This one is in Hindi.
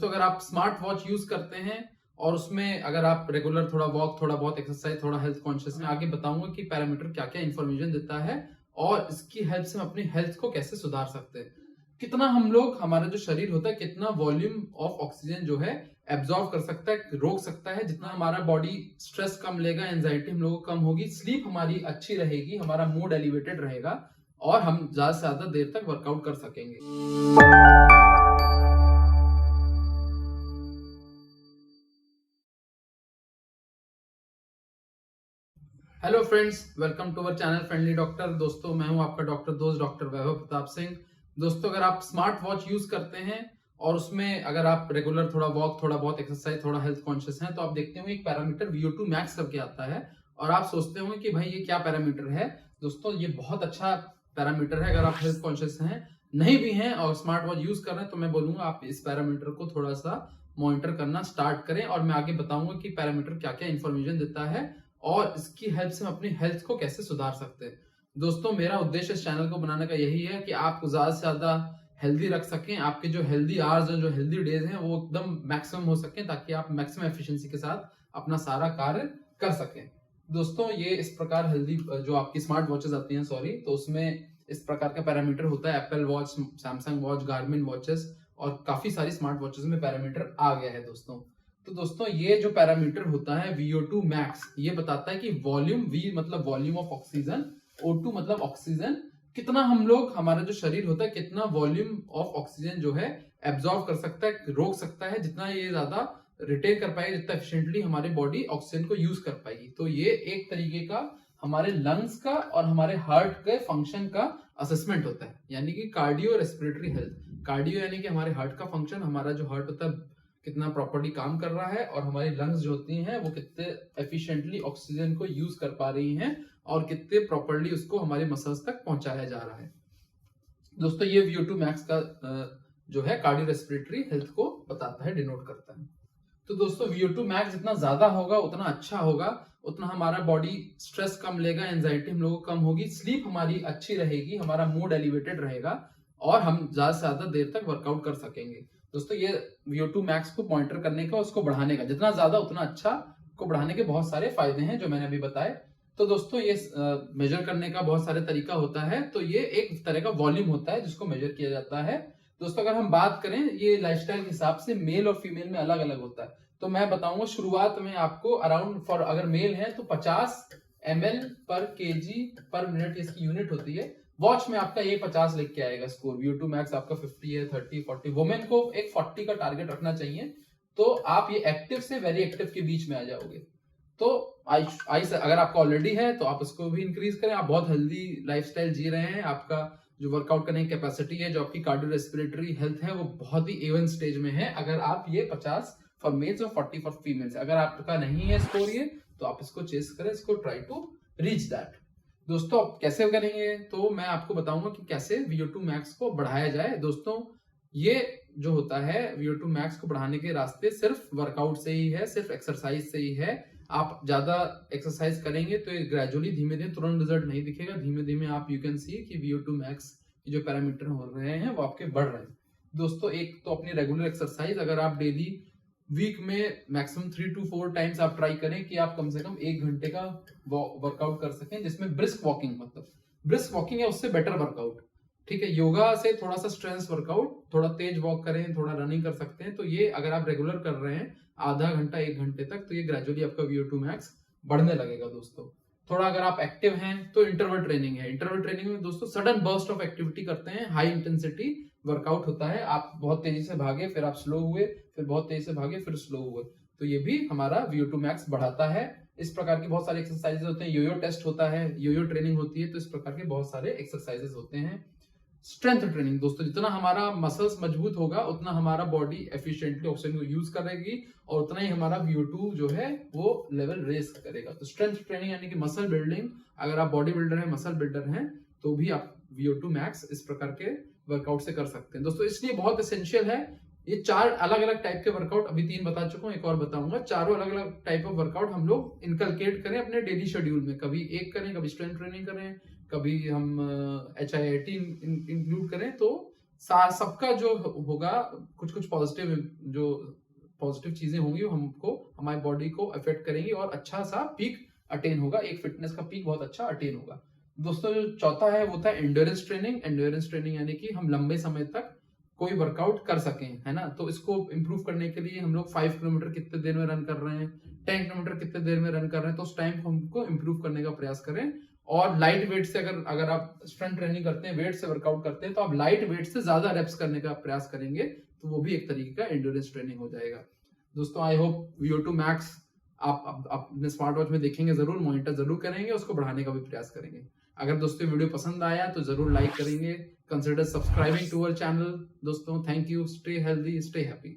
दोस्तों अगर आप स्मार्ट वॉच यूज करते हैं और उसमें अगर आप रेगुलर थोड़ा वॉक, थोड़ा बहुत एक्सरसाइज, थोड़ा हेल्थ कॉन्शियस में आगे बताऊंगा कि पैरामीटर क्या क्या इंफॉर्मेशन देता है और इसकी हेल्प से हम अपनी हेल्थ को कैसे सुधार सकते हैं। कितना हम लोग, हमारा जो शरीर होता है कितना वॉल्यूम ऑफ ऑक्सीजन जो है एब्जॉर्ब कर सकता है, रोक सकता है, जितना हमारा बॉडी स्ट्रेस कम लेगा, एंजाइटी हम लोगों को कम होगी, स्लीप हमारी अच्छी रहेगी, हमारा मूड एलिवेटेड रहेगा और हम ज्यादा से ज्यादा देर तक वर्कआउट कर सकेंगे। Hello friends, welcome to our channel friendly doctor. दोस्तों मैं हूं आपका डॉक्टर दोस्त डॉक्टर वैभव प्रताप सिंह। दोस्तों अगर आप स्मार्ट वॉच यूज करते हैं और उसमें अगर आप रेगुलर थोड़ा वॉक, थोड़ा बहुत एक्सरसाइज, थोड़ा हेल्थ कॉन्शियस हैं तो आप देखते होंगे एक पैरामीटर VO2 मैक्स करके आता है और आप सोचते होंगे कि भाई ये क्या पैरामीटर है। दोस्तों ये बहुत अच्छा पैरामीटर है। अगर आप हेल्थ कॉन्शियस हैं, नहीं भी हैं और स्मार्ट वॉच यूज कर रहे हैं तो मैं बोलूंगा आप इस पैरामीटर को थोड़ा सा मॉनिटर करना स्टार्ट करें और मैं आगे बताऊंगा कि पैरामीटर क्या क्या इंफॉर्मेशन देता है और इसकी हेल्प से हम अपनी हेल्थ को कैसे सुधार सकते हैं। दोस्तों मेरा उद्देश्य इस चैनल को बनाने का यही है कि आप ज्यादा से ज्यादा हेल्दी रख सकें, आपके जो हेल्दी आवर्स हैं, जो हेल्दी डेज हैं वो एकदम मैक्सिमम हो सकें ताकि आप मैक्सिमम एफिशिएंसी के साथ अपना सारा कार्य कर सकें। दोस्तों ये इस प्रकार हेल्दी जो आपकी स्मार्ट वॉचेस आती हैं तो उसमें इस प्रकार का पैरामीटर होता है। Apple watch, Samsung watch, Garmin watches और काफी सारी स्मार्ट वॉचेस में पैरामीटर आ गया है दोस्तों। तो दोस्तों ये जो पैरामीटर होता है VO2 मैक्स, ये बताता है कि वॉल्यूम, V मतलब वॉल्यूम ऑफ ऑक्सीजन, O2 मतलब ऑक्सीजन, कितना हम लोग, हमारा जो शरीर होता है कितना वॉल्यूम ऑफ ऑक्सीजन जो है एब्जॉर्ब कर सकता है, रोक सकता है, जितना ये ज्यादा रिटेन कर पाएगी, जितना एफिशिएंटली हमारी बॉडी ऑक्सीजन को यूज कर पाएगी। तो ये एक तरीके का हमारे लंग्स का और हमारे हार्ट के फंक्शन का असेसमेंट होता है, यानी कि कार्डियो रेस्पिरेटरी हेल्थ। कार्डियो यानी कि हमारे हार्ट का फंक्शन, हमारा जो हार्ट होता है कितना प्रॉपर्ली काम कर रहा है और हमारी लंग्स जो होती हैं वो कितने एफिशिएंटली ऑक्सीजन को यूज कर पा रही हैं और कितने प्रॉपर्ली उसको हमारे मसल्स तक पहुंचाया जा रहा है। दोस्तों ये VO2 मैक्स का जो है कार्डियो रेस्पिरेटरी हेल्थ को बताता है, डिनोट करता है। तो दोस्तों VO2 मैक्स जितना ज्यादा होगा उतना अच्छा होगा, उतना हमारा बॉडी स्ट्रेस कम लेगा, एंजाइटी हम लोगों को कम होगी, स्लीप हमारी अच्छी रहेगी, हमारा मूड एलिवेटेड रहेगा और हम ज्यादा से ज्यादा देर तक वर्कआउट कर सकेंगे। दोस्तों ये VO2 मैक्स को मॉनिटर करने का, उसको बढ़ाने का, जितना ज्यादा उतना अच्छा, को बढ़ाने के बहुत सारे फायदे हैं जो मैंने अभी बताए। तो दोस्तों ये मेजर करने का बहुत सारे तरीका होता है। तो ये एक तरह का वॉल्यूम होता है जिसको मेजर किया जाता है। दोस्तों अगर हम बात करें, ये लाइफस्टाइल के हिसाब से मेल और फीमेल में अलग अलग होता है। तो मैं बताऊंगा शुरुआत में आपको अराउंड फॉर, अगर मेल है तो 50 ml पर kg पर मिनट इसकी यूनिट होती है। वॉच में आपका ये 50 लिख के आएगा स्कोर। VO2 मैक्स आपका 50 है, 30, 40। वुमेन को एक 40 का टारगेट रखना चाहिए। तो आप ये एक्टिव से वेरी एक्टिव के बीच में आ जाओगे। तो अगर आपका ऑलरेडी है तो आप उसको भी इंक्रीज करें। आप बहुत हेल्दी लाइफस्टाइल जी रहे हैं, आपका जो वर्कआउट करने की कैपेसिटी है, जो आपकी कार्डियो रेस्पिरेटरी हेल्थ है वो बहुत ही A1 स्टेज में है। अगर आप ये 50 फॉर मेल्स और 40 फॉर फीमेल्स, अगर आपका नहीं है स्कोर ये, तो आप इसको चेस करें, इसको ट्राई टू रीच दैट। दोस्तों आप कैसे करेंगे तो मैं आपको बताऊंगा कि कैसे VO2 मैक्स को बढ़ाया जाए। दोस्तों ये जो होता है VO2 मैक्स को बढ़ाने के रास्ते सिर्फ वर्कआउट से ही है, सिर्फ एक्सरसाइज से ही है। आप ज्यादा एक्सरसाइज करेंगे तो ये ग्रेजुअली, धीमे धीमे, तुरंत रिजल्ट नहीं दिखेगा। धीमे धीमे आप यू कैन सी कि VO2 मैक्स के जो पैरामीटर हो रहे हैं वो आपके बढ़ रहे हैं। दोस्तों एक तो अपनी रेगुलर एक्सरसाइज, अगर आप डेली वीक में मैक्सिमम 3 to 4 टाइम्स आप ट्राई करें कि आप कम से कम 1 घंटे का वर्कआउट कर सकें, जिसमें ब्रिस्क वॉकिंग, मतलब ब्रिस्क वॉकिंग है उससे बेटर वर्कआउट, ठीक है। योगा से थोड़ा सा स्ट्रेंथ वर्कआउट, थोड़ा तेज वॉक करें, थोड़ा रनिंग कर सकते हैं। तो ये अगर आप रेगुलर कर रहे हैं आधा घंटा 1 घंटे तक, तो ये ग्रेजुअली आपका VO2 मैक्स बढ़ने लगेगा। दोस्तों थोड़ा अगर आप एक्टिव हैं तो इंटरवल ट्रेनिंग है। इंटरवल ट्रेनिंग में दोस्तों सडन बर्स्ट ऑफ एक्टिविटी करते हैं, हाई इंटेंसिटी वर्कआउट होता है। आप बहुत तेजी से भागे, फिर आप स्लो हुए, फिर बहुत तेजी से भागे, फिर स्लो हुए, तो ये भी हमारा VO2 मैक्स बढ़ाता है। इस प्रकार की बहुत सारे एक्सरसाइजेस होते हैं। योयो टेस्ट होता है, योयो ट्रेनिंग होती है। तो इस प्रकार के बहुत सारे एक्सरसाइजेस होते हैं। स्ट्रेंथ ट्रेनिंग, दोस्तों जितना हमारा मसल्स मजबूत होगा उतना हमारा बॉडी एफिशिएंटली ऑक्सीजन को यूज करेगी और उतना ही हमारा VO2 जो है वो लेवल रेस करेगा। तो स्ट्रेंथ ट्रेनिंग यानी कि मसल बिल्डिंग, अगर आप बॉडी बिल्डर हैं, मसल बिल्डर हैं, तो भी आप VO2 मैक्स इस प्रकार के वर्कआउट से कर सकते हैं। दोस्तों इसलिए बहुत एसेंशियल है। ये 4 अलग अलग टाइप के वर्कआउट, अभी 3 बता चुका हूँ, एक और बताऊंगा। चारों अलग अलग टाइप ऑफ वर्कआउट हम लोग इनकलकेट करें अपने डेली शेड्यूल में। कभी एक करें, कभी स्ट्रेंथ ट्रेनिंग करें, कभी हम HIIT इंक्लूड करें। तो सबका जो होगा कुछ कुछ पॉजिटिव चीजें होंगी, वो हमको हमारी बॉडी को अफेक्ट करेंगी और अच्छा सा पीक अटेन होगा, एक फिटनेस का पीक बहुत अच्छा अटेन होगा। दोस्तों जो चौथा है वो था एंड्योरेंस ट्रेनिंग। एंड्योरेंस ट्रेनिंग यानी कि हम लंबे समय तक कोई वर्कआउट कर सकें, है ना। तो इसको इंप्रूव करने के लिए हम लोग 5 किलोमीटर कितने देर में रन कर रहे हैं, 10 किलोमीटर कितने देर में रन कर रहे हैं, तो उस टाइम को हमको इंप्रूव करने का प्रयास करें। और लाइट वेट से अगर आप स्ट्रेंथ ट्रेनिंग करते हैं, वेट से वर्कआउट करते हैं, तो आप लाइट वेट से ज्यादा रेप्स करने का प्रयास करेंगे, तो वो भी एक तरीके का एंड्योरेंस ट्रेनिंग हो जाएगा। दोस्तों आई होप VO2 मैक्स आप अपने स्मार्ट वॉच में देखेंगे जरूर, मॉनिटर जरूर करेंगे, उसको बढ़ाने का भी प्रयास करेंगे। अगर दोस्तों वीडियो पसंद आया तो जरूर लाइक करेंगे, consider subscribing to our channel. दोस्तों thank you, stay healthy, stay happy.